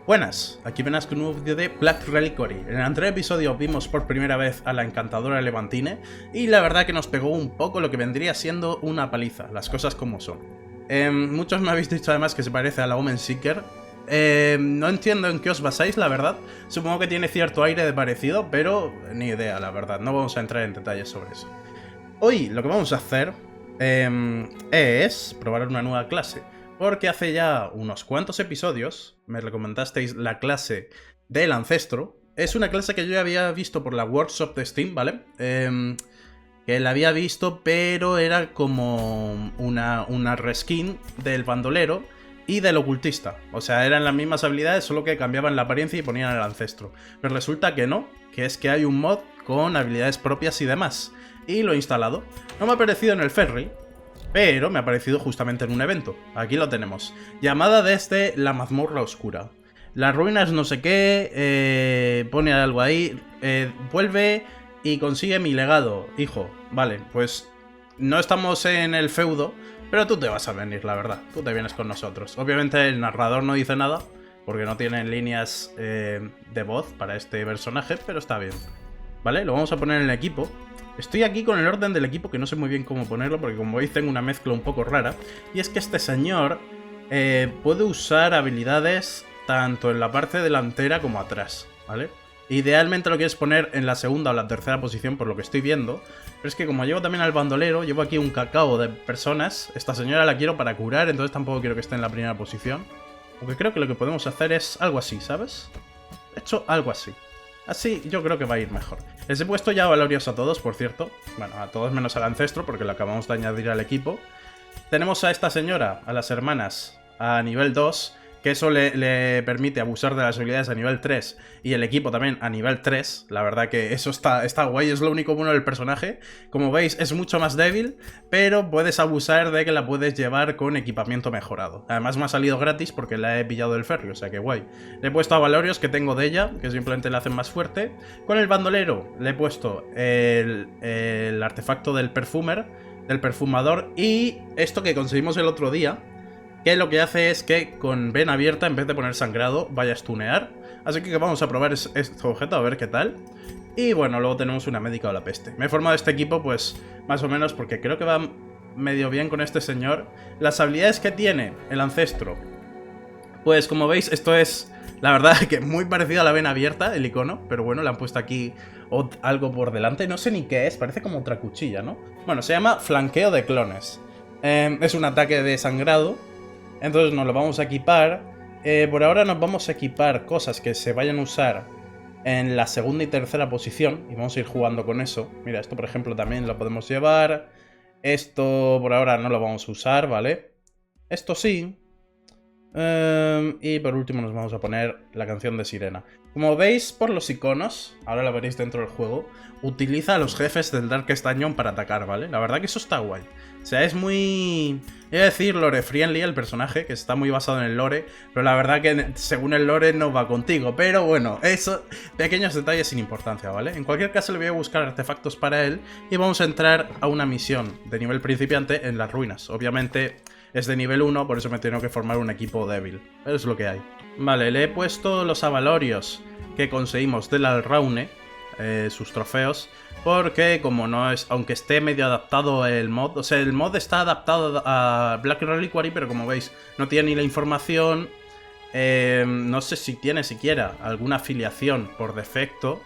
Buenas, aquí Venas con un nuevo vídeo de Black Reliquary. En el anterior episodio vimos por primera vez a la encantadora Levantine y la verdad que nos pegó un poco lo que vendría siendo una paliza, las cosas como son. Muchos me habéis dicho además que se parece a la Omen Seeker. No entiendo en qué os basáis, la verdad. Supongo que tiene cierto aire de parecido, pero ni idea, la verdad. No vamos a entrar en detalles sobre eso. Hoy lo que vamos a hacer es probar una nueva clase. Porque hace ya unos cuantos episodios me recomendasteis la clase del Ancestro. Es una clase que yo ya había visto por la Workshop de Steam, ¿vale? Que la había visto, pero era como una reskin del bandolero y del ocultista. O sea, eran las mismas habilidades, solo que cambiaban la apariencia y ponían el Ancestro. Pero resulta que no, que es que hay un mod con habilidades propias y demás. Y lo he instalado. No me ha aparecido en el ferry, pero me ha aparecido justamente en un evento. Aquí lo tenemos. Llamada desde la mazmorra oscura. Las ruinas no sé qué, pone algo ahí. Vuelve y consigue mi legado, hijo. Vale, pues no estamos en el feudo, pero tú te vas a venir, la verdad. Tú te vienes con nosotros. Obviamente el narrador no dice nada, porque no tienen líneas de voz para este personaje, pero está bien. Vale, lo vamos a poner en el equipo. Estoy aquí con el orden del equipo que no sé muy bien cómo ponerlo porque como veis tengo una mezcla un poco rara. Y es que este señor puede usar habilidades tanto en la parte delantera como atrás, ¿vale? Idealmente lo quieres poner en la segunda o la tercera posición por lo que estoy viendo. Pero es que como llevo también al bandolero, llevo aquí un cacao de personas. Esta señora la quiero para curar, entonces tampoco quiero que esté en la primera posición. Porque creo que lo que podemos hacer es algo así, ¿sabes? De hecho, algo así. Así yo creo que va a ir mejor. Les he puesto ya valorios a todos, por cierto. Bueno, a todos menos al ancestro, porque lo acabamos de añadir al equipo. Tenemos a esta señora, a las hermanas, a nivel 2, que eso le permite abusar de las habilidades a nivel 3, y el equipo también a nivel 3. La verdad que eso está guay, es lo único bueno del personaje. Como veis, es mucho más débil, pero puedes abusar de que la puedes llevar con equipamiento mejorado. Además me ha salido gratis porque la he pillado del ferry, o sea que guay. Le he puesto a valorios que tengo de ella, que simplemente la hacen más fuerte. Con el bandolero le he puesto el artefacto del perfumer, del perfumador, y esto que conseguimos el otro día, que lo que hace es que con vena abierta, en vez de poner sangrado, vaya a stunear. Así que vamos a probar este objeto a ver qué tal. Y bueno, luego tenemos una médica o la peste. Me he formado este equipo pues más o menos porque creo que va medio bien con este señor. Las habilidades que tiene el ancestro, pues como veis esto es la verdad que muy parecido a la vena abierta, el icono. Pero bueno, le han puesto aquí algo por delante. No sé ni qué es, parece como otra cuchilla, ¿no? Bueno, se llama flanqueo de clones. Es un ataque de sangrado. Entonces nos lo vamos a equipar. Por ahora nos vamos a equipar cosas que se vayan a usar en la segunda y tercera posición. Y vamos a ir jugando con eso. Mira, esto por ejemplo también lo podemos llevar. Esto por ahora no lo vamos a usar, ¿vale? Esto sí. Y por último nos vamos a poner la canción de Sirena. Como veis por los iconos, ahora lo veréis dentro del juego, utiliza a los jefes del Darkest Dungeon para atacar, ¿vale? La verdad que eso está guay. O sea, es muy... Iba a decir lore friendly el personaje, que está muy basado en el lore, pero la verdad que según el lore no va contigo. Pero bueno, eso, pequeños detalles sin importancia, ¿vale? En cualquier caso le voy a buscar artefactos para él y vamos a entrar a una misión de nivel principiante en las ruinas. Obviamente es de nivel 1, por eso me tengo que formar un equipo débil. Pero es lo que hay. Vale, le he puesto los avalorios que conseguimos del Alraune, sus trofeos, porque como no es, aunque esté medio adaptado el mod, o sea, el mod está adaptado a Black Reliquary, pero como veis no tiene ni la información, no sé si tiene siquiera alguna afiliación por defecto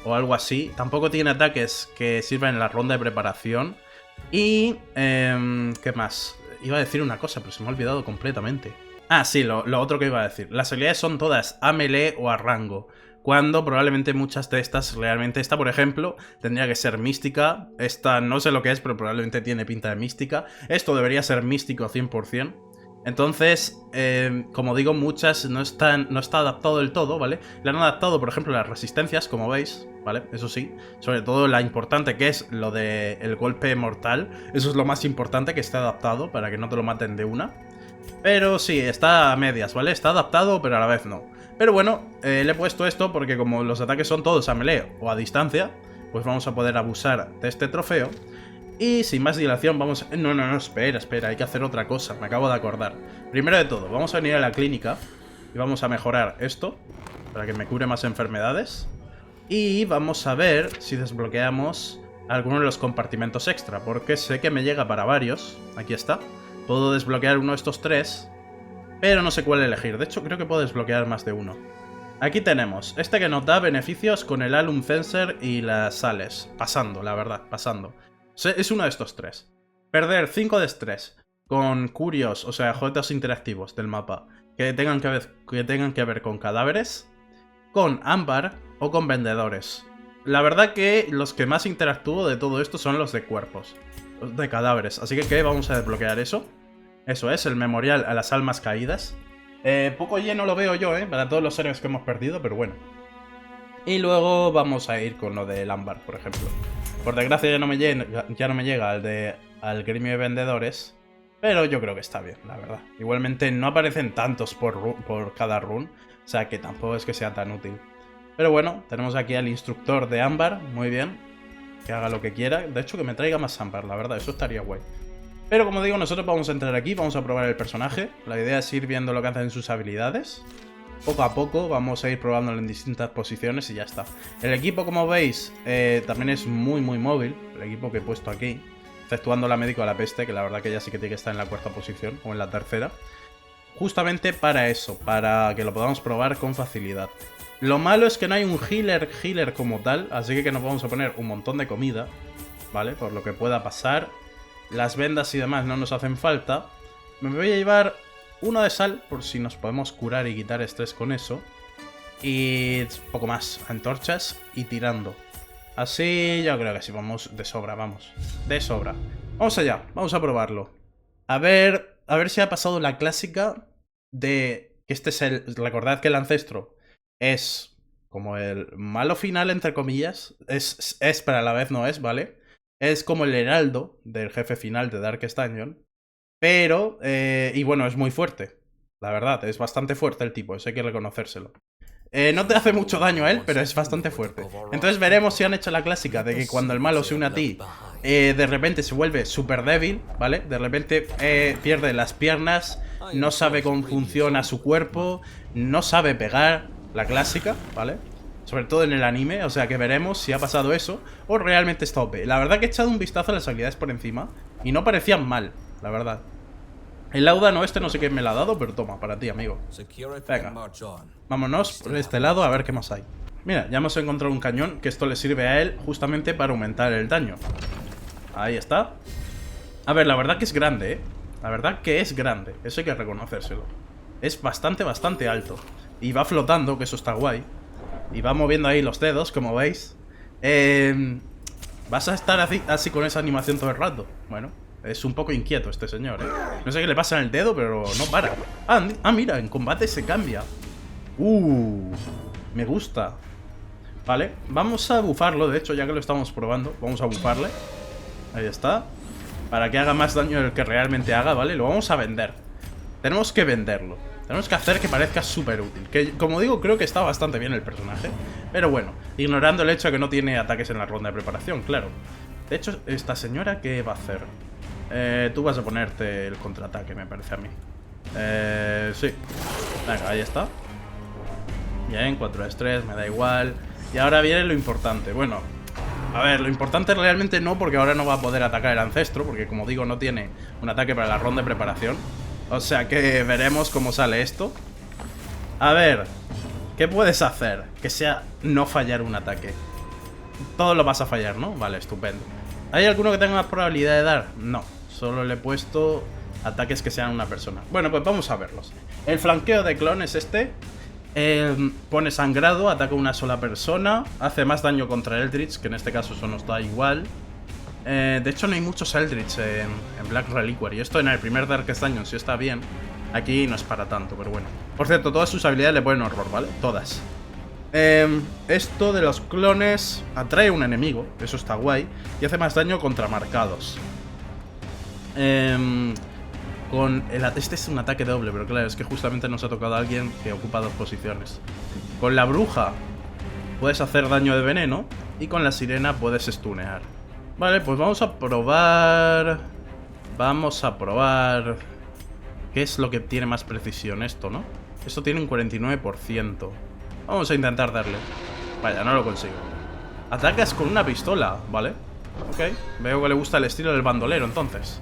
o algo así, tampoco tiene ataques que sirvan en la ronda de preparación y... ¿qué más? Iba a decir una cosa, pero se me ha olvidado completamente. Ah, sí, lo otro que iba a decir. Las habilidades son todas a melee o a rango, cuando probablemente muchas de estas, realmente esta por ejemplo, tendría que ser mística. Esta no sé lo que es, pero probablemente tiene pinta de mística. Esto debería ser místico 100%. Entonces, como digo, muchas no está adaptado del todo, ¿vale? Le han adaptado, por ejemplo, las resistencias, como veis, ¿vale? Eso sí, sobre todo la importante que es lo del golpe mortal. Eso es lo más importante, que esté adaptado para que no te lo maten de una. Pero sí, está a medias, ¿vale? Está adaptado, pero a la vez no. Pero bueno, le he puesto esto porque como los ataques son todos a melee o a distancia, pues vamos a poder abusar de este trofeo. Y sin más dilación vamos... No, espera, hay que hacer otra cosa, me acabo de acordar. Primero de todo, vamos a venir a la clínica Y vamos a mejorar esto para que me cure más enfermedades. Y vamos a ver si desbloqueamos alguno de los compartimentos extra, porque sé que me llega para varios. Aquí está. Puedo desbloquear uno de estos 3, pero no sé cuál elegir. De hecho, creo que puedo desbloquear más de uno. Aquí tenemos este que nos da beneficios con el Alum Censer y las sales. Pasando, la verdad, pasando. Es uno de estos 3. Perder 5 de estrés con curios, o sea, objetos interactivos del mapa que tengan que ver con cadáveres, con ámbar o con vendedores. La verdad que los que más interactúo de todo esto son los de cuerpos, los de cadáveres. Así que ¿qué? Vamos a desbloquear eso. Eso es, el memorial a las almas caídas. Poco lleno lo veo yo, para todos los héroes que hemos perdido, pero bueno. Y luego vamos a ir con lo del ámbar, por ejemplo. Por desgracia ya no me llega al gremio de vendedores, pero yo creo que está bien, la verdad. Igualmente no aparecen tantos por cada run, o sea que tampoco es que sea tan útil. Pero bueno, tenemos aquí al instructor de ámbar, muy bien. Que haga lo que quiera, de hecho que me traiga más ámbar, la verdad, eso estaría guay. Pero como digo, nosotros vamos a entrar aquí, vamos a probar el personaje. La idea es ir viendo lo que hacen sus habilidades. Poco a poco vamos a ir probándolo en distintas posiciones y ya está. El equipo, como veis, también es muy móvil. El equipo que he puesto aquí, exceptuando la médico de la peste, que la verdad que ya sí que tiene que estar en la 4ª posición o en la 3ª. Justamente para eso, para que lo podamos probar con facilidad. Lo malo es que no hay un healer como tal, así que nos vamos a poner un montón de comida, ¿vale? Por lo que pueda pasar. Las vendas y demás no nos hacen falta. Me voy a llevar uno de sal, por si nos podemos curar y quitar estrés con eso. Y poco más, antorchas y tirando. Así yo creo que sí, vamos de sobra, vamos. De sobra. Vamos allá, vamos a probarlo. A ver si ha pasado la clásica de que este es el... Recordad que el ancestro es como el malo final, entre comillas. Es pero a la vez no es, ¿vale? Es como el heraldo del jefe final de Darkest Dungeon. Pero, y bueno, es muy fuerte. La verdad, es bastante fuerte el tipo, eso hay que reconocérselo. No te hace mucho daño a él, pero es bastante fuerte. Entonces veremos si han hecho la clásica de que cuando el malo se une a ti, de repente se vuelve súper débil, ¿vale? De repente pierde las piernas, no sabe cómo funciona su cuerpo, no sabe pegar, la clásica, ¿vale? Sobre todo en el anime, o sea que veremos si ha pasado eso o realmente está OP. La verdad que he echado un vistazo a las habilidades por encima y no parecían mal, la verdad. El Laudano este no sé quién me lo ha dado, pero toma, para ti, amigo. Venga, vámonos por este lado a ver qué más hay. Mira, ya hemos encontrado un cañón, que esto le sirve a él justamente para aumentar el daño. Ahí está. A ver, la verdad que es grande, ¿eh? La verdad que es grande, eso hay que reconocérselo. Es bastante alto. Y va flotando, que eso está guay. Y va moviendo ahí los dedos, como veis. Vas a estar así con esa animación todo el rato. Bueno, es un poco inquieto este señor, ¿eh? No sé qué le pasa en el dedo, pero no para. Ah, mira, en combate se cambia. Me gusta. Vale, vamos a bufarlo, de hecho, ya que lo estamos probando. Vamos a bufarle. Ahí está. Para que haga más daño del que realmente haga, ¿vale? Lo vamos a vender. Tenemos que venderlo. Tenemos que hacer que parezca súper útil. Que, como digo, creo que está bastante bien el personaje. Pero bueno, ignorando el hecho de que no tiene ataques en la ronda de preparación, claro. De hecho, esta señora, ¿qué va a hacer? Tú vas a ponerte el contraataque, me parece a mí. Sí. Venga, ahí está. Bien, 4 de estrés, me da igual. Y ahora viene lo importante. Bueno, a ver, lo importante realmente no, porque ahora no va a poder atacar el ancestro, porque como digo, no tiene un ataque para la ronda de preparación. O sea que veremos cómo sale esto. A ver, ¿qué puedes hacer? Que sea no fallar un ataque. Todo lo vas a fallar, ¿no? Vale, estupendo. ¿Hay alguno que tenga más probabilidad de dar? No, solo le he puesto ataques que sean una persona. Bueno, pues vamos a verlos. El flanqueo de clon es este. Pone sangrado, ataca a una sola persona. Hace más daño contra Eldritch, que en este caso eso nos da igual. De hecho no hay muchos Eldritch en Black Reliquary. Esto en el primer Darkest Dungeon sí está bien. Aquí no es para tanto, pero bueno. Por cierto, todas sus habilidades le ponen horror, ¿vale? Todas. Esto de los clones atrae a un enemigo, eso está guay. Y hace más daño contra marcados. Este es un ataque doble, pero claro, es que justamente nos ha tocado a alguien que ocupa 2 posiciones. Con la bruja puedes hacer daño de veneno. Y con la sirena puedes stunear. Vale, pues vamos a probar... Vamos a probar... ¿Qué es lo que tiene más precisión esto, no? Esto tiene un 49%. Vamos a intentar darle. Vaya, no lo consigo. Atacas con una pistola, ¿vale? Ok, veo que le gusta el estilo del bandolero, entonces.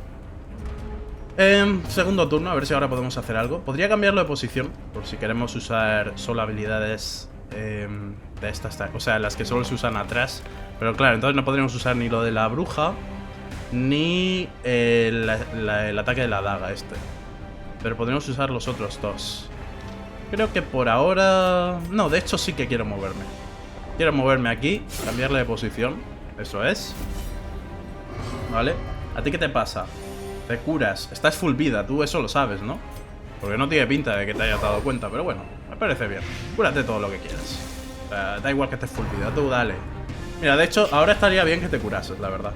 Segundo turno, a ver si ahora podemos hacer algo. Podría cambiarlo de posición, por si queremos usar solo habilidades de estas, o sea, las que solo se usan atrás. Pero claro, entonces no podríamos usar ni lo de la bruja, ni el ataque de la daga este. Pero podríamos usar los otros dos. Creo que por ahora... No, de hecho sí que quiero moverme. Quiero moverme aquí, cambiarle de posición. Eso es. Vale. ¿A ti qué te pasa? Te curas. Estás full vida, tú eso lo sabes, ¿no? Porque no tiene pinta de que te hayas dado cuenta, pero bueno, me parece bien. Cúrate todo lo que quieras. Da igual que estés full vida, tú dale. Mira, de hecho, ahora estaría bien que te curases, la verdad.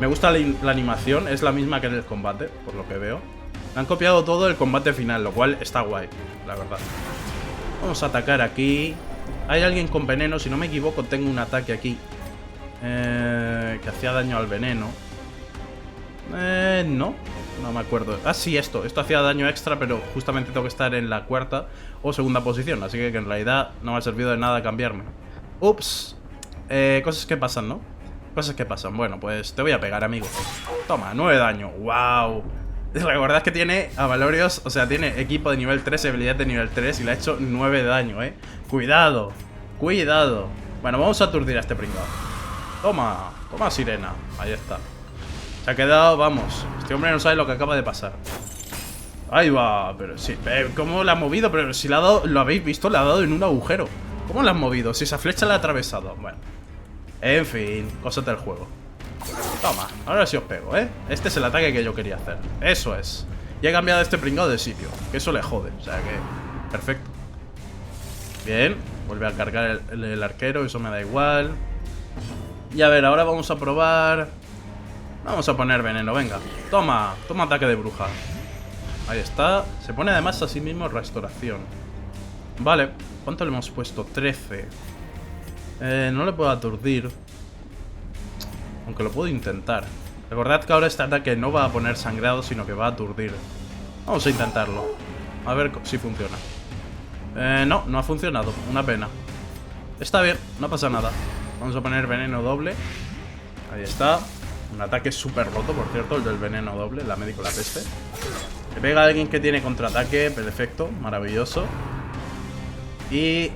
Me gusta la animación, es la misma que en el combate, por lo que veo. Han copiado todo el combate final, lo cual está guay, la verdad. Vamos a atacar aquí. Hay alguien con veneno, si no me equivoco, tengo un ataque aquí que hacía daño al veneno. No me acuerdo. Ah, sí, esto hacía daño extra, pero justamente tengo que estar en la cuarta o segunda posición, así que en realidad no me ha servido de nada cambiarme. Ups. Cosas que pasan, ¿no? Cosas que pasan. Bueno, pues te voy a pegar, amigo. Toma, 9 daño. ¡Wow! Recordad que tiene a Valorios, o sea, tiene equipo de nivel 3 y habilidad de nivel 3 y le ha hecho 9 de daño, Cuidado, cuidado. Bueno, vamos a aturdir a este pringado. Toma, toma sirena. Ahí está. Se ha quedado, vamos. Este hombre no sabe lo que acaba de pasar. Ahí va, pero sí. ¿Cómo la ha movido? Pero si le ha dado, lo habéis visto, le ha dado en un agujero. ¿Cómo la has movido? Si esa flecha la ha atravesado. Bueno. En fin, cosas del juego. Toma, ahora sí os pego, Este es el ataque que yo quería hacer. Eso es. Y he cambiado este pringado de sitio, que eso le jode, o sea que... Perfecto. Bien, vuelve a cargar el arquero, eso me da igual. Y a ver, ahora vamos a probar... Vamos a poner veneno, venga. Toma, toma ataque de bruja. Ahí está. Se pone además a sí mismo restauración. Vale, ¿cuánto le hemos puesto? 13. No le puedo aturdir. Aunque lo puedo intentar. Recordad que ahora este ataque no va a poner sangrado, sino que va a aturdir. Vamos a intentarlo. A ver si funciona. No ha funcionado. Una pena. Está bien, no pasa nada. Vamos a poner veneno doble. Ahí está. Un ataque súper roto, por cierto, el del veneno doble, la médico la peste. Le pega a alguien que tiene contraataque, perfecto, maravilloso. Y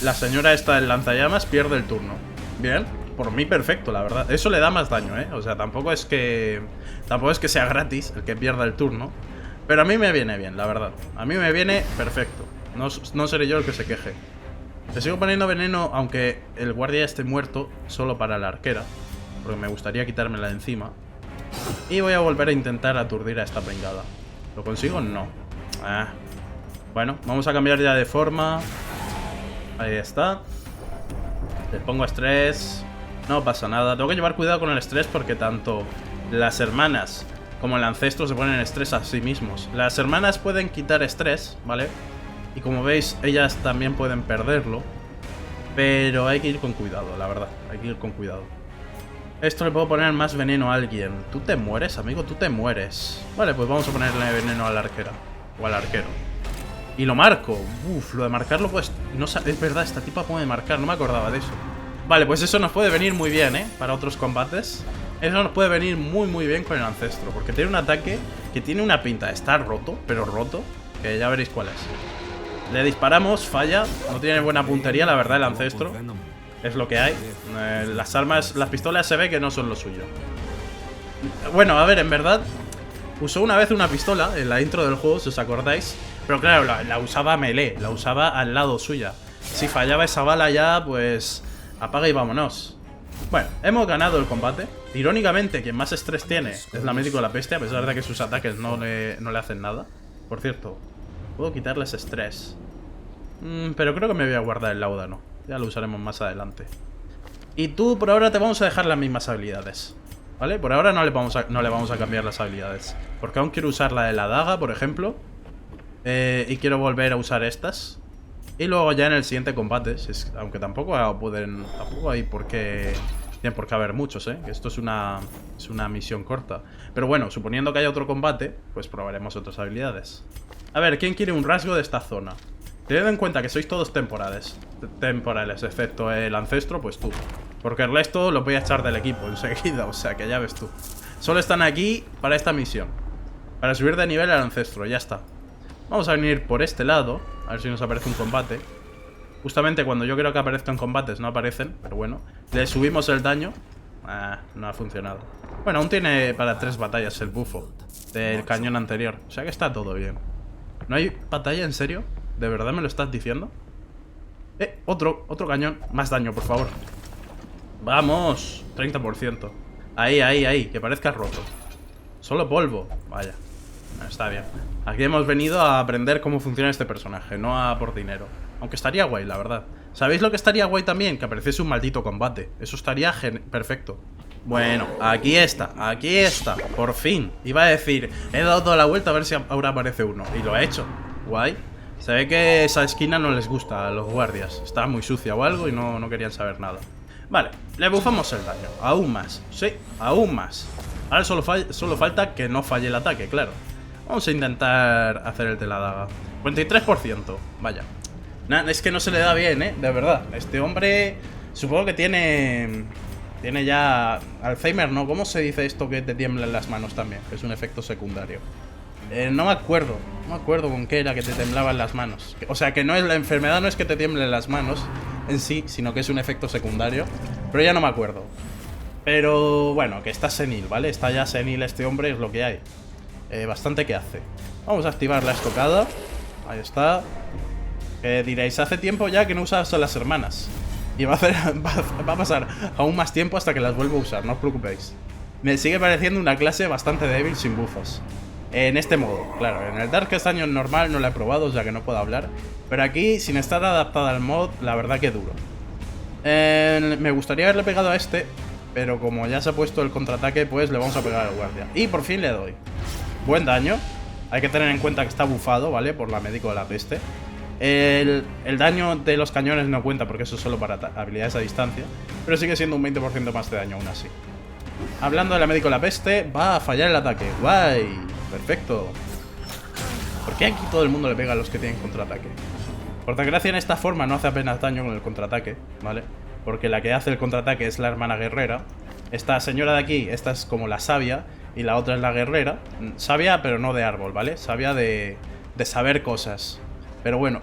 la señora esta del lanzallamas pierde el turno. Bien. Por mí perfecto, la verdad. Eso le da más daño, O sea, tampoco es que sea gratis el que pierda el turno. Pero a mí me viene bien, la verdad. A mí me viene perfecto. No seré yo el que se queje. Le sigo poniendo veneno, aunque el guardia esté muerto, solo para la arquera. Porque me gustaría quitármela de encima. Y voy a volver a intentar aturdir a esta pringada. ¿Lo consigo? No. Bueno, vamos a cambiar ya de forma. Ahí está. Le pongo estrés. No pasa nada. Tengo que llevar cuidado con el estrés porque tanto las hermanas como el ancestro se ponen estrés a sí mismos. Las hermanas pueden quitar estrés, ¿vale? Y como veis, ellas también pueden perderlo. Pero hay que ir con cuidado, la verdad. Hay que ir con cuidado. Esto le puedo poner más veneno a alguien. Tú te mueres, amigo, tú te mueres. Vale, pues vamos a ponerle veneno a la arquera. O al arquero. Y lo marco. Uf, lo de marcarlo pues... No, es verdad, esta tipa puede marcar, no me acordaba de eso. Vale, pues eso nos puede venir muy bien, para otros combates. Eso nos puede venir muy bien con el ancestro. Porque tiene un ataque que tiene una pinta de estar roto, pero roto, que ya veréis cuál es. Le disparamos, falla. No tiene buena puntería, la verdad, el ancestro. Es lo que hay. Las armas, las pistolas se ve que no son lo suyo. Bueno, a ver, en verdad usó una vez una pistola en la intro del juego, si os acordáis. Pero claro, la usaba melee, la usaba al lado suya. Si fallaba esa bala ya, pues... apaga y vámonos. Bueno, hemos ganado el combate. Irónicamente, quien más estrés tiene es la médico de la peste, a pesar de que sus ataques no le hacen nada. Por cierto, puedo quitarles estrés. Pero creo que me voy a guardar el láudano. Ya lo usaremos más adelante. Y tú, por ahora, te vamos a dejar las mismas habilidades, ¿vale? Por ahora no le vamos a cambiar las habilidades. Porque aún quiero usar la de la daga, por ejemplo. Y quiero volver a usar estas. Y luego ya en el siguiente combate, aunque tampoco hay por qué... Tienen por qué haber muchos, que esto es una misión corta. Pero bueno, suponiendo que haya otro combate, pues probaremos otras habilidades. A ver, ¿quién quiere un rasgo de esta zona? Teniendo en cuenta que sois todos temporales, excepto el ancestro, pues tú. Porque el resto lo voy a echar del equipo enseguida, o sea que ya ves tú. Solo están aquí para esta misión. Para subir de nivel al ancestro, ya está. Vamos a venir por este lado, a ver si nos aparece un combate. Justamente cuando yo creo que aparezcan combates no aparecen, pero bueno. Le subimos el daño. No ha funcionado. Bueno, aún tiene para 3 batallas el bufo del cañón anterior, o sea que está todo bien. ¿No hay batalla, en serio? ¿De verdad me lo estás diciendo? Otro cañón. Más daño, por favor. Vamos, 30%. Ahí, que parezca roto. Solo polvo, vaya. Está bien. Aquí hemos venido a aprender cómo funciona este personaje, no a por dinero. Aunque estaría guay, la verdad. ¿Sabéis lo que estaría guay también? Que apareciese un maldito combate. Eso estaría perfecto. Bueno, aquí está, por fin. Iba a decir, he dado toda la vuelta a ver si ahora aparece uno. Y lo he hecho, guay. Se ve que esa esquina no les gusta a los guardias. Está muy sucia o algo y no querían saber nada. Vale, le bufamos el daño, aún más. Sí, aún más. Ahora solo falta que no falle el ataque, claro. Vamos a intentar hacer el de la daga. 43%, vaya. Es que no se le da bien, de verdad. Este hombre, supongo que tiene ya Alzheimer, ¿no? ¿Cómo se dice esto que te tiemblan las manos también? Que es un efecto secundario. No me acuerdo con qué era que te temblaban las manos. O sea, que no es la enfermedad, no es que te tiemblen las manos en sí, sino que es un efecto secundario. Pero ya no me acuerdo. Pero bueno, que está senil, ¿vale? Está ya senil este hombre, es lo que hay. Bastante que hace. Vamos a activar la estocada. Ahí está. Diréis, hace tiempo ya que no usas a las hermanas. Y va a pasar aún más tiempo hasta que las vuelva a usar, no os preocupéis. Me sigue pareciendo una clase bastante débil sin bufos. En este modo, claro. En el Darkest Dungeon normal no la he probado, ya que no puedo hablar. Pero aquí, sin estar adaptada al mod, la verdad que duro. Me gustaría haberle pegado a este, pero como ya se ha puesto el contraataque, pues le vamos a pegar al guardia. Y por fin le doy. Buen daño. Hay que tener en cuenta que está bufado, ¿vale? Por la médico de la peste. El daño de los cañones no cuenta porque eso es solo para habilidades a distancia. Pero sigue siendo un 20% más de daño aún así. Hablando de la médico de la peste, va a fallar el ataque. ¡Guay! Perfecto. ¿Por qué aquí todo el mundo le pega a los que tienen contraataque? Por desgracia, en esta forma no hace apenas daño con el contraataque, ¿vale? Porque la que hace el contraataque es la hermana guerrera. Esta señora de aquí, esta es como la sabia. Y la otra es la guerrera. Sabia, pero no de árbol, ¿vale? Sabia de saber cosas. Pero bueno,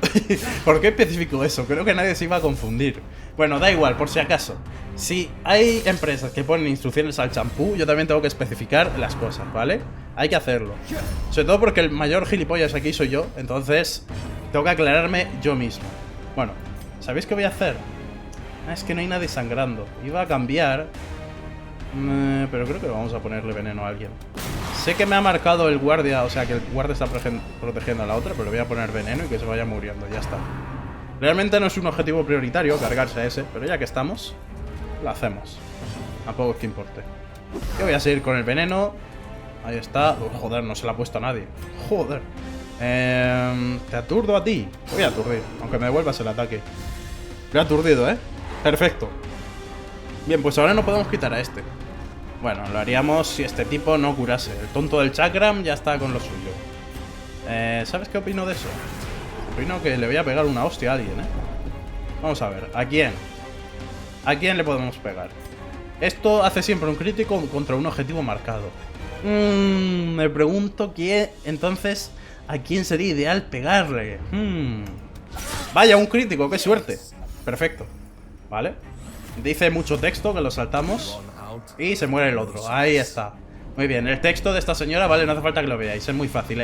¿por qué especifico eso? Creo que nadie se iba a confundir. Bueno, da igual, por si acaso. Si hay empresas que ponen instrucciones al champú, yo también tengo que especificar las cosas, ¿vale? Hay que hacerlo. Sobre todo porque el mayor gilipollas aquí soy yo, entonces tengo que aclararme yo mismo. Bueno, ¿sabéis qué voy a hacer? Es que no hay nadie sangrando. Iba a cambiar, pero creo que vamos a ponerle veneno a alguien. Sé que me ha marcado el guardia, o sea que el guardia está protegiendo a la otra, pero le voy a poner veneno y que se vaya muriendo, ya está. Realmente no es un objetivo prioritario cargarse a ese, pero ya que estamos, lo hacemos. Tampoco es que importe. Yo voy a seguir con el veneno. Ahí está. Joder, no se lo ha puesto a nadie. Joder. Te aturdo a ti. Voy a aturdir, aunque me devuelvas el ataque. Lo he aturdido, Perfecto. Bien, pues ahora no podemos quitar a este. Bueno, lo haríamos si este tipo no curase. El tonto del chakram ya está con lo suyo. ¿Sabes qué opino de eso? Opino que le voy a pegar una hostia a alguien, Vamos a ver, ¿a quién? ¿A quién le podemos pegar? Esto hace siempre un crítico contra un objetivo marcado. Me pregunto quién... Entonces, ¿a quién sería ideal pegarle? Vaya, un crítico, qué suerte. Perfecto. Vale. Dice mucho texto, que lo saltamos. Y se muere el otro, ahí está. Muy bien, el texto de esta señora, vale, no hace falta que lo veáis, es muy fácil,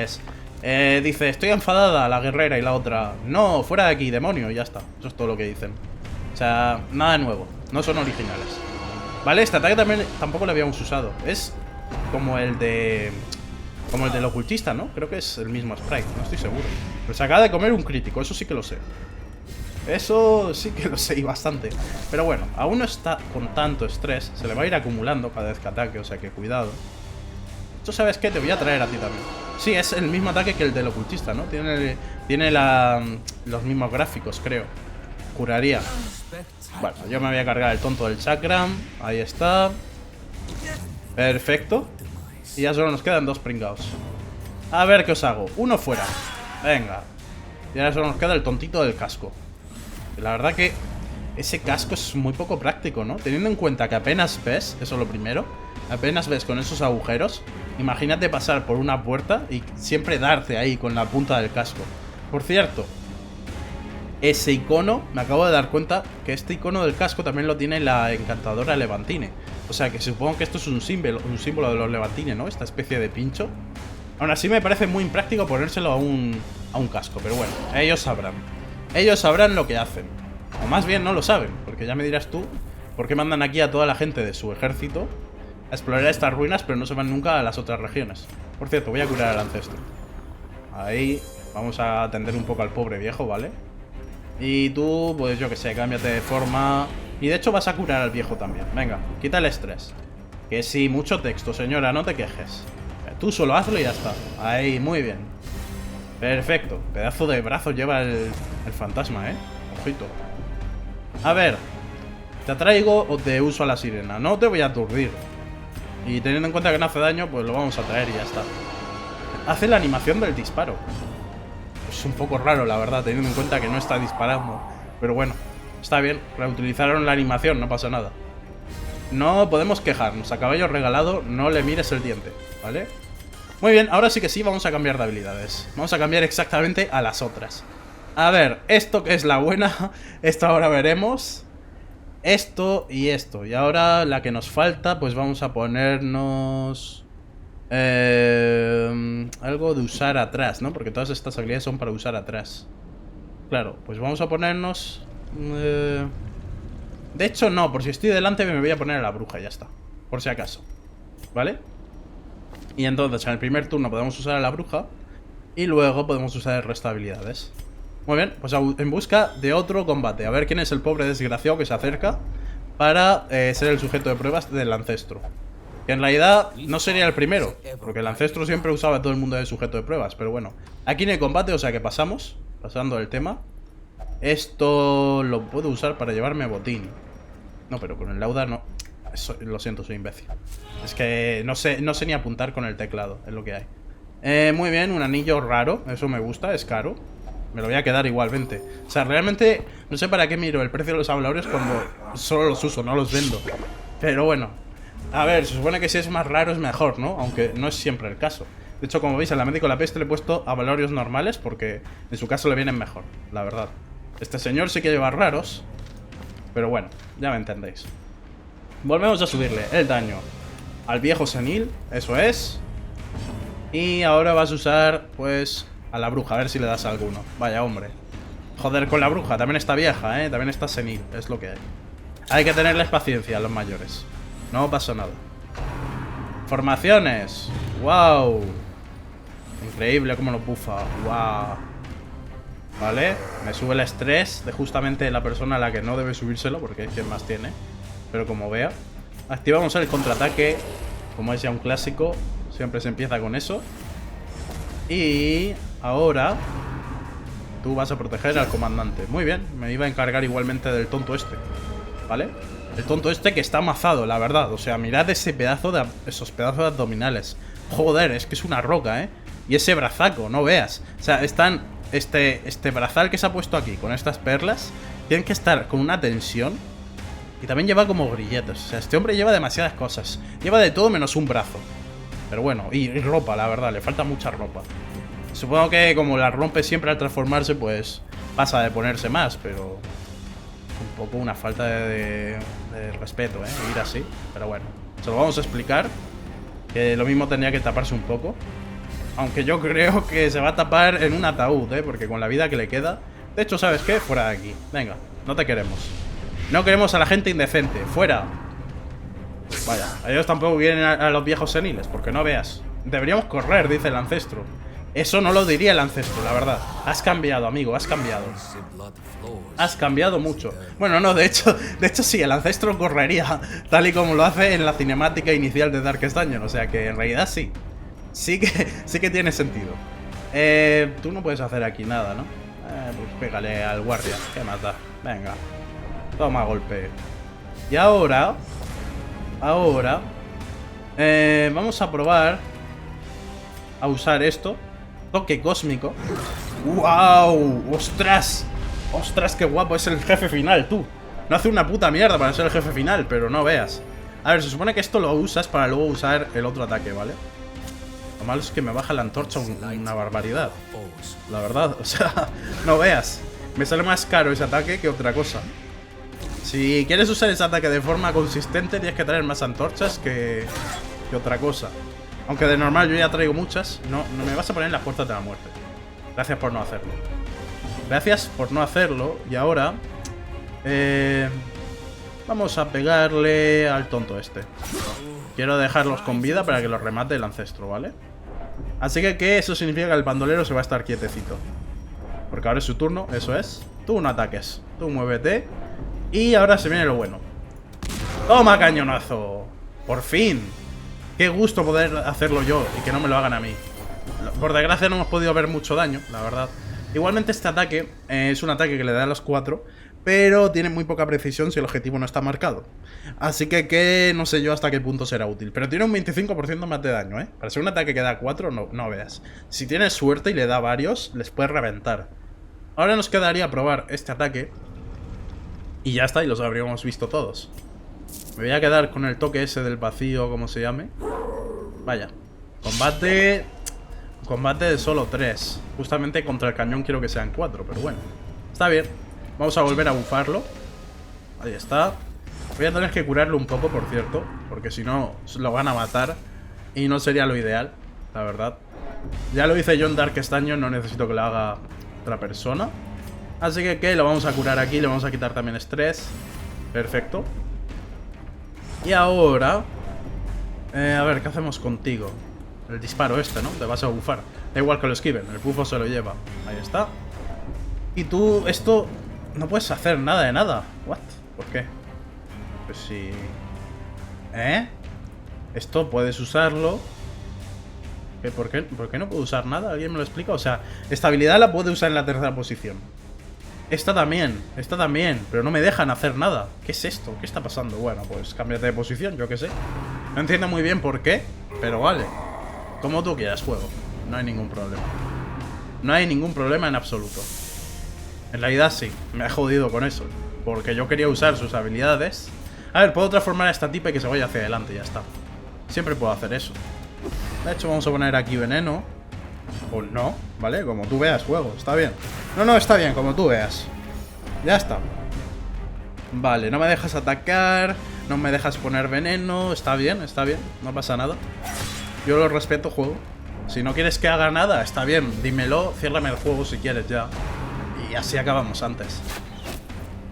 dice, estoy enfadada, la guerrera, y la otra, no, fuera de aquí, demonio, y ya está. Eso es todo lo que dicen. O sea, nada nuevo, no son originales. Vale, este ataque tampoco lo habíamos usado. Es como el de... como el del ocultista, ¿no? Creo que es el mismo sprite, no estoy seguro. Pero se acaba de comer un crítico, eso sí que lo sé. Eso sí que lo sé, y bastante. Pero bueno, aún no está con tanto estrés. Se le va a ir acumulando cada vez que ataque, o sea que cuidado. ¿Tú sabes qué? Te voy a traer a ti también. Sí, es el mismo ataque que el del ocultista, ¿no? Tiene los mismos gráficos, creo. Curaría. Bueno, yo me voy a cargar el tonto del chakram. Ahí está. Perfecto. Y ya solo nos quedan 2 pringaos. A ver qué os hago. Uno fuera. Venga. Y ahora solo nos queda el tontito del casco. Y la verdad que ese casco es muy poco práctico, ¿no? Teniendo en cuenta que apenas ves, eso es lo primero, apenas ves con esos agujeros. Imagínate pasar por una puerta y siempre darte ahí con la punta del casco. Por cierto, ese icono, me acabo de dar cuenta que este icono del casco también lo tiene la encantadora Levantine. O sea que supongo que esto es un símbolo de los Levantine, ¿no? Esta especie de pincho. Aún así me parece muy impráctico ponérselo a un casco, pero bueno, ellos sabrán. Ellos sabrán lo que hacen. O más bien no lo saben, porque ya me dirás tú por qué mandan aquí a toda la gente de su ejército a explorar estas ruinas, pero no se van nunca a las otras regiones. Por cierto, voy a curar al ancestro. Ahí, vamos a atender un poco al pobre viejo, ¿vale? Y tú, pues yo que sé, cámbiate de forma. Y de hecho vas a curar al viejo también. Venga, quita el estrés. Que sí, mucho texto, señora, no te quejes. Tú solo hazlo y ya está. Ahí, muy bien. Perfecto. Pedazo de brazo lleva el fantasma, ¿eh? Ojito. A ver. ¿Te atraigo o te uso a la sirena? No te voy a aturdir. Y teniendo en cuenta que no hace daño, pues lo vamos a traer y ya está. Hace la animación del disparo. Es un poco raro, la verdad, teniendo en cuenta que no está disparando. Pero bueno, está bien. Reutilizaron la animación, no pasa nada. No podemos quejarnos. A caballo regalado, no le mires el diente, ¿vale? Muy bien, ahora sí que sí, vamos a cambiar de habilidades. Vamos a cambiar exactamente a las otras. A ver, esto que es la buena, esto ahora veremos. Esto y esto. Y ahora la que nos falta, pues vamos a ponernos... algo de usar atrás, ¿no? Porque todas estas habilidades son para usar atrás. Claro, pues vamos a ponernos... De hecho no, por si estoy delante me voy a poner a la bruja, ya está. Por si acaso, ¿vale? Y entonces en el primer turno podemos usar a la bruja. Y luego podemos usar el resto de habilidades. Muy bien, pues en busca de otro combate. A ver quién es el pobre desgraciado que se acerca para ser el sujeto de pruebas del ancestro. Que en realidad no sería el primero, porque el ancestro siempre usaba a todo el mundo de sujeto de pruebas. Pero bueno, aquí no hay combate, o sea que pasamos. Pasando el tema. Esto lo puedo usar para llevarme botín. No, pero con el lauda no. Lo siento, soy imbécil. Es que no sé ni apuntar con el teclado, es lo que hay. Muy bien, un anillo raro, eso me gusta, es caro. Me lo voy a quedar igualmente. O sea, realmente no sé para qué miro el precio de los abalorios cuando solo los uso, no los vendo. Pero bueno, a ver, se supone que si es más raro es mejor, ¿no? Aunque no es siempre el caso. De hecho, como veis, a la médico la peste le he puesto abalorios normales porque en su caso le vienen mejor, la verdad. Este señor sí que lleva raros, pero bueno, ya me entendéis. Volvemos a subirle el daño al viejo senil, eso es. Y ahora vas a usar, pues, a la bruja, a ver si le das a alguno. Vaya, hombre. Joder, con la bruja, también está vieja, ¿eh? También está senil, es lo que hay. Hay que tenerles paciencia a los mayores. No pasa nada. Formaciones. ¡Wow! Increíble cómo lo bufa. ¡Wow! Vale, me sube el estrés de justamente la persona a la que no debe subírselo, porque es quien más tiene. Pero como vea, activamos el contraataque. Como es ya un clásico, siempre se empieza con eso. Y ahora tú vas a proteger al comandante. Muy bien, me iba a encargar igualmente del tonto este, ¿vale? El tonto este que está amazado, la verdad. O sea, mirad ese pedazo de... esos pedazos de abdominales. Joder, es que es una roca, ¿eh? Y ese brazaco, no veas. O sea, están... Este brazal que se ha puesto aquí con estas perlas tienen que estar con una tensión. Y también lleva como grilletes. O sea, este hombre lleva demasiadas cosas. Lleva de todo menos un brazo. Pero bueno, y ropa, la verdad, le falta mucha ropa. Supongo que como la rompe siempre al transformarse, pues pasa de ponerse más, pero... un poco una falta de respeto, ¿eh? Ir así. Pero bueno, se lo vamos a explicar. Que lo mismo tendría que taparse un poco. Aunque yo creo que se va a tapar en un ataúd, ¿eh? Porque con la vida que le queda... De hecho, ¿sabes qué? Fuera de aquí. Venga, no te queremos. No queremos a la gente indecente. ¡Fuera! Vaya, ellos tampoco quieren a los viejos seniles, porque no veas. Deberíamos correr, dice el ancestro. Eso no lo diría el ancestro, la verdad. Has cambiado, amigo, has cambiado. Has cambiado mucho. Bueno, no, de hecho sí, el ancestro correría tal y como lo hace en la cinemática inicial de Darkest Dungeon. O sea que en realidad sí. Sí que tiene sentido. Tú no puedes hacer aquí nada, ¿no? Pues pégale al guardia. ¿Qué más da? Venga. Toma golpe. Y ahora... vamos a probar a usar esto. Toque cósmico. ¡Wow! ¡Ostras! ¡Ostras, qué guapo! Es el jefe final, tú. No hace una puta mierda para ser el jefe final, pero no veas. A ver, se supone que esto lo usas para luego usar el otro ataque, ¿vale? Lo malo es que me baja la antorcha una barbaridad. La verdad, o sea, no veas. Me sale más caro ese ataque que otra cosa. Si quieres usar ese ataque de forma consistente, tienes que traer más antorchas que otra cosa. Aunque de normal yo ya traigo muchas. No me vas a poner en las puertas de la muerte. Gracias por no hacerlo. Gracias por no hacerlo. Y ahora vamos a pegarle al tonto este. Quiero dejarlos con vida para que los remate el ancestro, ¿vale? Así que eso significa que el bandolero se va a estar quietecito. Porque ahora es su turno, eso es. Tú no ataques, tú muévete. Y ahora se viene lo bueno. ¡Toma, cañonazo! ¡Por fin! Qué gusto poder hacerlo yo y que no me lo hagan a mí. Por desgracia no hemos podido ver mucho daño, la verdad. Igualmente este ataque es un ataque que le da a los 4, pero tiene muy poca precisión si el objetivo no está marcado. Así que no sé yo hasta qué punto será útil. Pero tiene un 25% más de daño, ¿eh? Para ser un ataque que da 4, no veas. Si tienes suerte y le da varios, les puedes reventar. Ahora nos quedaría probar este ataque. Y ya está, y los habríamos visto todos. Me voy a quedar con el toque ese del vacío, como se llame. Vaya. Combate de solo 3. Justamente contra el cañón quiero que sean 4, pero bueno. Está bien. Vamos a volver a bufarlo. Ahí está. Voy a tener que curarlo un poco, por cierto, porque si no, lo van a matar. Y no sería lo ideal, la verdad. Ya lo hice yo en Dark este año, no necesito que lo haga otra persona. Así que lo vamos a curar aquí, le vamos a quitar también estrés. Perfecto. Y ahora a ver, ¿qué hacemos contigo? El disparo este, ¿no? Te vas a bufar. Da igual que lo esquiven, el bufo se lo lleva. Ahí está. Y tú, esto... no puedes hacer nada de nada. ¿What? ¿Por qué? Pues sí. Esto puedes usarlo. ¿Por qué no puedo usar nada? ¿Alguien me lo explica? O sea, esta habilidad la puedo usar en la tercera posición. Esta también, pero no me dejan hacer nada. ¿Qué es esto? ¿Qué está pasando? Bueno, pues cámbiate de posición, yo qué sé. No entiendo muy bien por qué, pero vale. Como tú quieras, juego. No hay ningún problema. No hay ningún problema en absoluto. En realidad sí, me ha jodido con eso. Porque yo quería usar sus habilidades. A ver, puedo transformar a esta tipa y que se vaya hacia adelante y ya está. Siempre puedo hacer eso. De hecho, vamos a poner aquí veneno. O no, ¿vale? Como tú veas, juego, está bien. No, está bien, como tú veas. Ya está. Vale, no me dejas atacar. No me dejas poner veneno. Está bien, no pasa nada. Yo lo respeto, juego. Si no quieres que haga nada, está bien, dímelo, ciérrame el juego si quieres ya. Y así acabamos antes.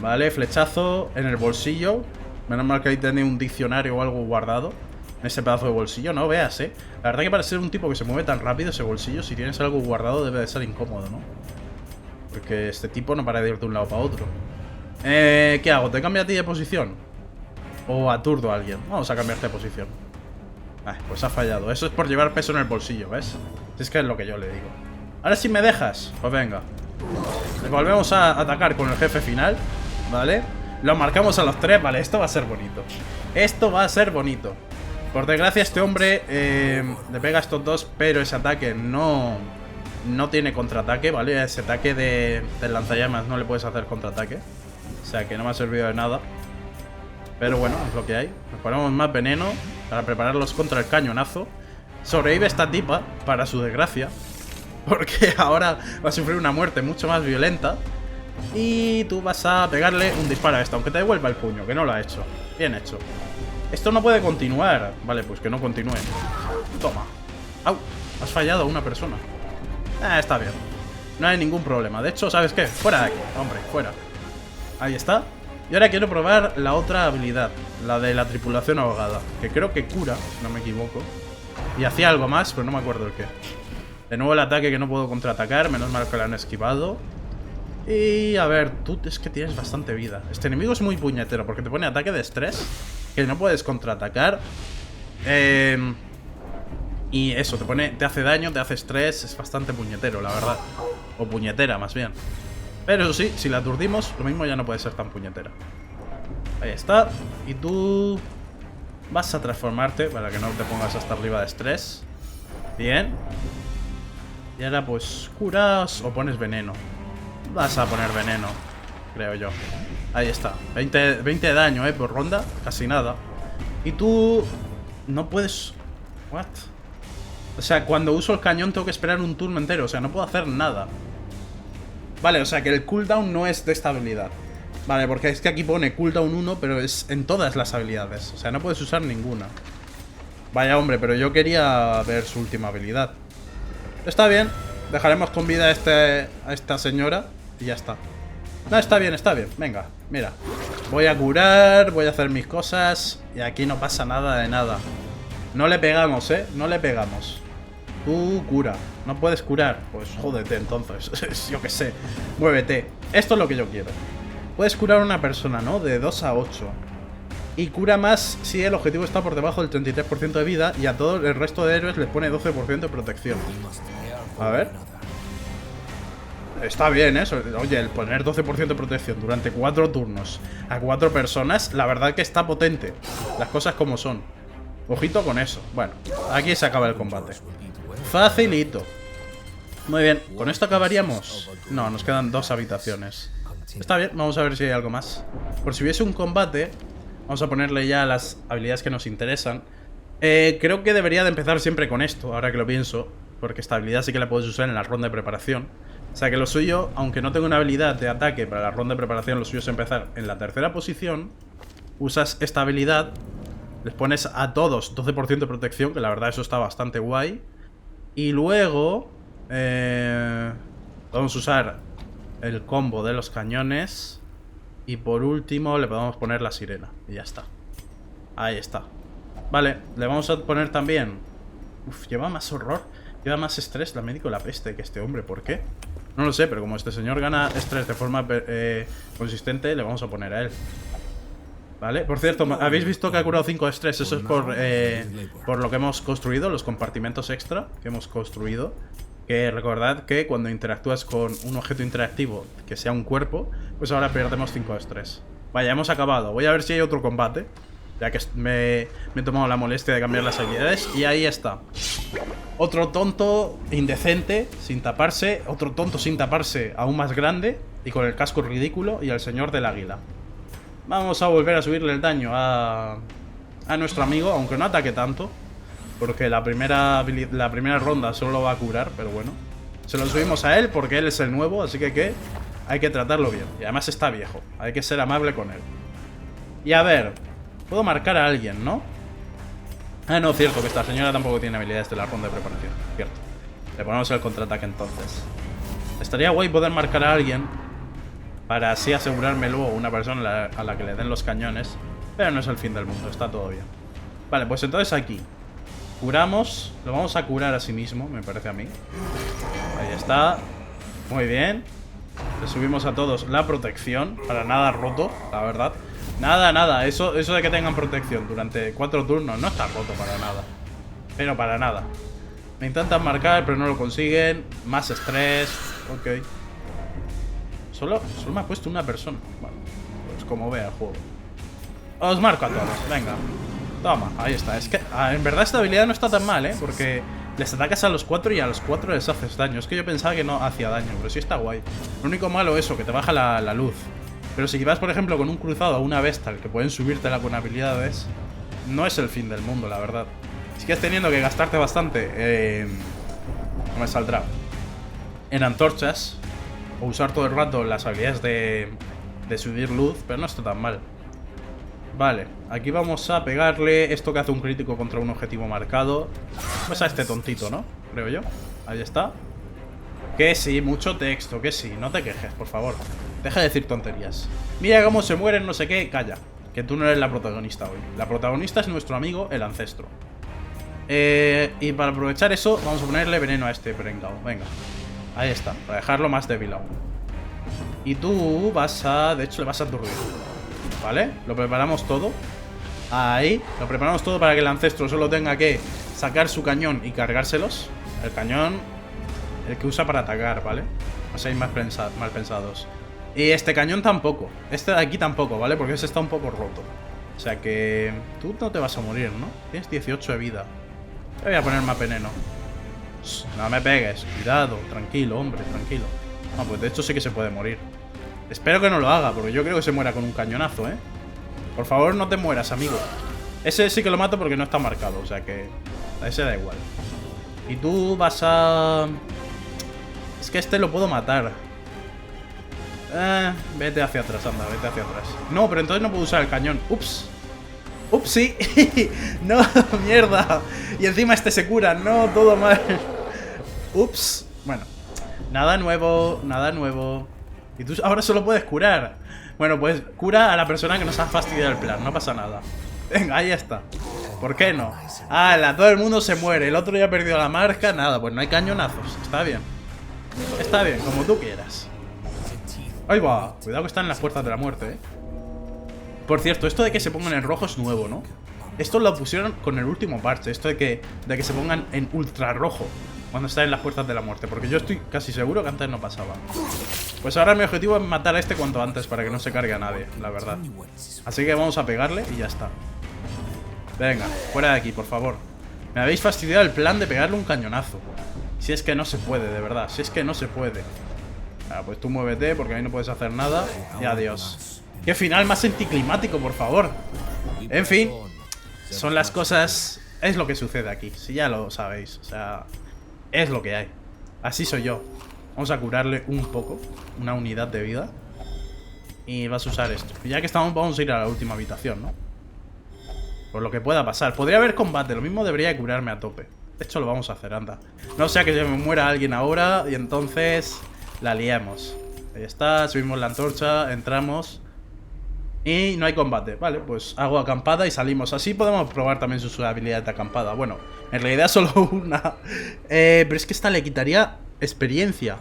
Vale, flechazo en el bolsillo. Menos mal que ahí tenía un diccionario o algo guardado en ese pedazo de bolsillo, no veas, La verdad que para ser un tipo que se mueve tan rápido ese bolsillo, si tienes algo guardado debe de ser incómodo, ¿no? Porque este tipo no para de ir de un lado para otro. ¿Qué hago? ¿Te cambio a ti de posición? ¿O aturdo a alguien? Vamos a cambiarte de posición. Pues ha fallado. Eso es por llevar peso en el bolsillo, ¿ves? Es que es lo que yo le digo. Ahora sí me dejas. Pues venga. Le volvemos a atacar con el jefe final, ¿vale? Lo marcamos a los 3, vale, esto va a ser bonito. Esto va a ser bonito. Por desgracia este hombre le pega a estos dos, pero ese ataque no tiene contraataque, ¿vale? Ese ataque del lanzallamas no le puedes hacer contraataque. O sea que no me ha servido de nada. Pero bueno, es lo que hay. Nos ponemos más veneno para prepararlos contra el cañonazo. Sobrevive esta tipa, para su desgracia, porque ahora va a sufrir una muerte mucho más violenta. Y tú vas a pegarle un disparo a esta, aunque te devuelva el puño, que no lo ha hecho. Bien hecho. Esto no puede continuar. Vale, pues que no continúe. Toma. ¡Au! Has fallado a una persona. Está bien. No hay ningún problema. De hecho, ¿sabes qué? Fuera de aquí, hombre, fuera. Ahí está. Y ahora quiero probar la otra habilidad, la de la tripulación ahogada, que creo que cura, si no me equivoco. Y hacía algo más, pero no me acuerdo el qué. De nuevo el ataque que no puedo contraatacar, menos mal que lo han esquivado. Y a ver, tú es que tienes bastante vida. Este enemigo es muy puñetero porque te pone ataque de estrés, que no puedes contraatacar. Y eso, te hace daño, te hace estrés. Es bastante puñetero, la verdad. O puñetera, más bien. Pero eso sí, si la aturdimos, lo mismo ya no puede ser tan puñetera. Ahí está. Y tú vas a transformarte para que no te pongas hasta arriba de estrés. Bien. Y ahora pues curas o pones veneno. Vas a poner veneno, creo yo. Ahí está, 20 de daño, por ronda, casi nada. Y tú no puedes... ¿What? O sea, cuando uso el cañón tengo que esperar un turno entero. O sea, no puedo hacer nada. Vale, o sea que el cooldown no es de esta habilidad. Vale, porque es que aquí pone cooldown 1, pero es en todas las habilidades. O sea, no puedes usar ninguna. Vaya hombre, pero yo quería ver su última habilidad. Está bien, dejaremos con vida a esta señora y ya está. No, está bien, venga, mira. Voy a curar, voy a hacer mis cosas y aquí no pasa nada de nada. No le pegamos, no le pegamos. Tú cura, no puedes curar. Pues jódete entonces, yo qué sé. Muévete, esto es lo que yo quiero. Puedes curar a una persona, ¿no? De 2 a 8. Y cura más si el objetivo está por debajo del 33% de vida. Y a todo el resto de héroes les pone 12% de protección. A ver. Está bien eso. Oye, el poner 12% de protección durante 4 turnos a 4 personas, la verdad que está potente. Las cosas como son. Ojito con eso. Bueno, aquí se acaba el combate. Facilito. Muy bien, ¿con esto acabaríamos? No, nos quedan 2 habitaciones. Está bien, vamos a ver si hay algo más. Por si hubiese un combate, vamos a ponerle ya las habilidades que nos interesan. Creo que debería de empezar siempre con esto, ahora que lo pienso. Porque esta habilidad sí que la puedes usar en la ronda de preparación. O sea que lo suyo, aunque no tenga una habilidad de ataque para la ronda de preparación, lo suyo es empezar en la tercera posición. Usas esta habilidad, les pones a todos 12% de protección, que la verdad eso está bastante guay. Y luego podemos usar el combo de los cañones. Y por último le podemos poner la sirena. Y ya está. Ahí está. Vale, le vamos a poner también... Uf, lleva más horror. Lleva más estrés la médico la peste que este hombre. ¿Por qué? No lo sé, pero como este señor gana estrés de forma consistente, le vamos a poner a él. Vale, por cierto, ¿habéis visto que ha curado 5 de estrés? Eso es por lo que hemos construido, los compartimentos extra que hemos construido. Que recordad que cuando interactúas con un objeto interactivo que sea un cuerpo, pues ahora perdemos 5 de estrés. Vaya, hemos acabado. Voy a ver si hay otro combate, ya que me he tomado la molestia de cambiar las habilidades. Y ahí está. Otro tonto indecente, sin taparse. Otro tonto sin taparse, aún más grande. Y con el casco ridículo. Y el señor del águila. Vamos a volver a subirle el daño a nuestro amigo, aunque no ataque tanto. Porque la primera ronda solo lo va a curar, pero bueno. Se lo subimos a él porque él es el nuevo, así que hay que tratarlo bien. Y además está viejo, hay que ser amable con él. Y a ver, puedo marcar a alguien, ¿no? Ah, no, cierto, que esta señora tampoco tiene habilidades de la ronda de preparación. Cierto. Le ponemos el contraataque entonces. Estaría guay poder marcar a alguien para así asegurarme luego una persona a la que le den los cañones. Pero no es el fin del mundo, está todo bien. Vale, pues entonces aquí curamos, lo vamos a curar a sí mismo, me parece a mí. Ahí está. Muy bien. Le subimos a todos la protección. Para nada roto, la verdad. Nada. Eso de que tengan protección durante 4 turnos no está roto para nada. Pero para nada. Me intentan marcar, pero no lo consiguen. Más estrés. Ok. Solo me ha puesto una persona. Bueno, pues como vea el juego. Os marco a todos, venga. Toma, ahí está. Es que en verdad esta habilidad no está tan mal, porque les atacas a los 4 y a los 4 les haces daño. Es que yo pensaba que no hacía daño, pero sí está guay. Lo único malo es eso, que te baja la luz. Pero si vas, por ejemplo, con un cruzado o una vestal que pueden subírtela con habilidades, no es el fin del mundo, la verdad. Sigues teniendo que gastarte bastante no me saldrá. En antorchas. O usar todo el rato las habilidades de subir luz, pero no está tan mal. Vale, aquí vamos a pegarle esto que hace un crítico contra un objetivo marcado. Pues a este tontito, ¿no? Creo yo. Ahí está. Que sí, mucho texto, que sí. No te quejes, por favor. Deja de decir tonterías. Mira cómo se mueren, no sé qué. Calla, que tú no eres la protagonista hoy. La protagonista es nuestro amigo, el ancestro. Y para aprovechar eso, vamos a ponerle veneno a este prengao. Venga, ahí está, para dejarlo más débil aún. Y tú vas a... De hecho, le vas a aturdir. ¿Vale? Lo preparamos todo. Ahí, lo preparamos todo para que el ancestro solo tenga que sacar su cañón y cargárselos. El cañón, el que usa para atacar, ¿vale? No seáis mal pensados. Y este cañón tampoco. Este de aquí tampoco, ¿vale? Porque ese está un poco roto. O sea que... Tú no te vas a morir, ¿no? Tienes 18 de vida. Te voy a poner más veneno. No me pegues. Cuidado. Tranquilo, hombre, tranquilo. Ah, pues de hecho sí que se puede morir. Espero que no lo haga, porque yo creo que se muera con un cañonazo, ¿eh? Por favor, no te mueras, amigo. Ese sí que lo mato porque no está marcado, o sea que... A ese da igual. Y tú vas a... Es que este lo puedo matar. Vete hacia atrás, anda, vete hacia atrás. No, pero entonces no puedo usar el cañón. Ups. Ups, sí. No, mierda. Y encima este se cura. No, todo mal. Ups. Bueno. Nada nuevo, nada nuevo. Y tú ahora solo puedes curar. Bueno, pues cura a la persona que nos ha fastidiado el plan. No pasa nada. Venga, ahí está. ¿Por qué no? ¡Hala! Todo el mundo se muere. El otro ya ha perdido la marca. Nada, pues no hay cañonazos. Está bien. Está bien, como tú quieras. Ahí va. Cuidado que están en las puertas de la muerte, ¿eh? Por cierto, esto de que se pongan en rojo es nuevo, ¿no? Esto lo pusieron con el último parche. Esto de que se pongan en ultra rojo cuando están en las puertas de la muerte. Porque yo estoy casi seguro que antes no pasaba. Pues ahora mi objetivo es matar a este cuanto antes para que no se cargue a nadie, la verdad. Así que vamos a pegarle y ya está. Venga, fuera de aquí, por favor. Me habéis fastidiado el plan de pegarle un cañonazo. Si es que no se puede, de verdad. Si es que no se puede. Pues tú muévete porque ahí no puedes hacer nada. Y adiós. ¡Qué final más anticlimático, por favor! En fin, son las cosas... Es lo que sucede aquí, si ya lo sabéis. O sea, es lo que hay. Así soy yo. Vamos a curarle un poco. Una unidad de vida. Y vas a usar esto. Y ya que estamos, vamos a ir a la última habitación, ¿no? Por lo que pueda pasar. Podría haber combate, lo mismo debería de curarme a tope. De hecho lo vamos a hacer, anda. No sea que se me muera alguien ahora y entonces la liemos. Ahí está, subimos la antorcha, entramos. Y no hay combate. Vale, pues hago acampada y salimos. Así podemos probar también su habilidad de acampada. Bueno, en realidad solo una. Pero es que esta le quitaría experiencia.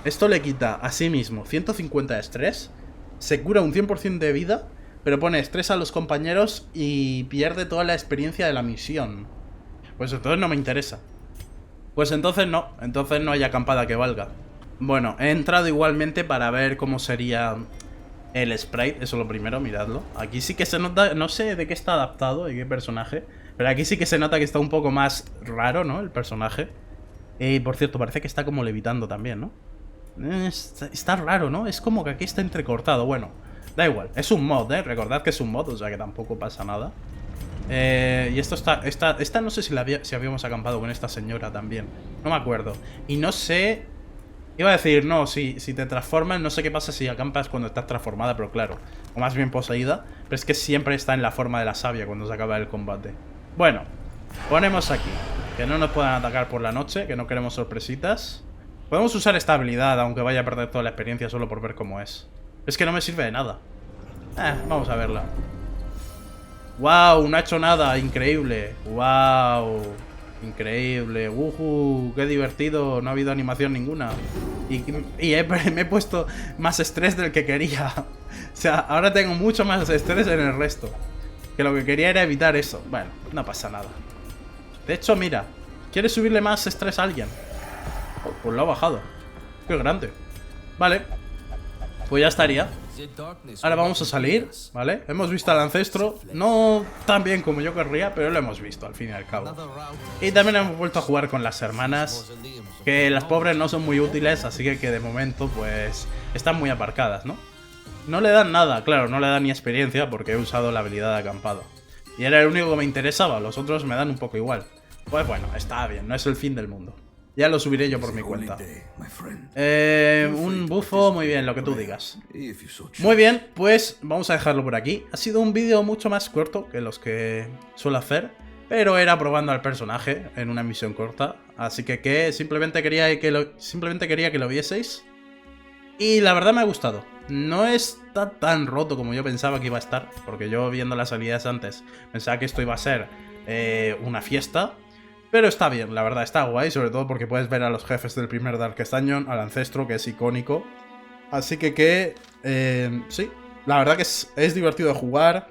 Esto le quita a sí mismo 150 de estrés. Se cura un 100% de vida, pero pone estrés a los compañeros y pierde toda la experiencia de la misión. Pues entonces no me interesa. Pues entonces no hay acampada que valga. Bueno, he entrado igualmente para ver cómo sería el sprite. Eso es lo primero, miradlo. Aquí sí que se nota, no sé de qué está adaptado, de qué personaje, pero aquí sí que se nota que está un poco más raro, ¿no? El personaje. Por cierto, parece que está como levitando también, ¿no? Está raro, ¿no? Es como que aquí está entrecortado. Bueno, da igual, es un mod, ¿eh? Recordad que es un mod, o sea que tampoco pasa nada. Y esto está... Esta no sé si habíamos acampado con esta señora también. No me acuerdo. Y no sé... Iba a decir, no, si te transformas, no sé qué pasa si acampas cuando estás transformada, pero claro, o más bien poseída. Pero es que siempre está en la forma de la sabia cuando se acaba el combate. Bueno, ponemos aquí que no nos puedan atacar por la noche, que no queremos sorpresitas. Podemos usar esta habilidad, aunque vaya a perder toda la experiencia solo por ver cómo es. Es que no me sirve de nada. Vamos a verla. ¡Wow! No ha hecho nada. Increíble. ¡Wow! Increíble. ¡Qué divertido! No ha habido animación ninguna. Y me he puesto más estrés del que quería. O sea, ahora tengo mucho más estrés en el resto. Que lo que quería era evitar eso. Bueno, no pasa nada. De hecho, mira. ¿Quieres subirle más estrés a alguien? Pues lo ha bajado. Qué grande. Vale. Pues ya estaría. Ahora vamos a salir, ¿vale? Hemos visto al ancestro. No tan bien como yo querría, pero lo hemos visto al fin y al cabo. Y también hemos vuelto a jugar con las hermanas, que las pobres no son muy útiles, así que de momento pues están muy aparcadas, ¿no? No le dan nada, claro, no le dan ni experiencia porque he usado la habilidad de acampado. Y era el único que me interesaba, los otros me dan un poco igual. Pues bueno, está bien, no es el fin del mundo. Ya lo subiré yo por mi cuenta. Un bufo, muy bien, lo que tú digas. Muy bien, pues vamos a dejarlo por aquí. Ha sido un vídeo mucho más corto que los que suelo hacer, pero era probando al personaje en una misión corta. Así que simplemente quería que lo vieseis. Y la verdad me ha gustado. No está tan roto como yo pensaba que iba a estar, porque yo viendo las habilidades antes pensaba que esto iba a ser una fiesta. Pero está bien, la verdad, está guay, sobre todo porque puedes ver a los jefes del primer Darkest Dungeon, al ancestro, que es icónico. Así que sí, la verdad que es divertido de jugar,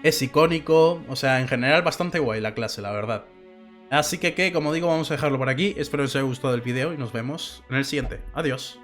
es icónico, o sea, en general bastante guay la clase, la verdad. Así que como digo, vamos a dejarlo por aquí, espero que os haya gustado el vídeo y nos vemos en el siguiente. Adiós.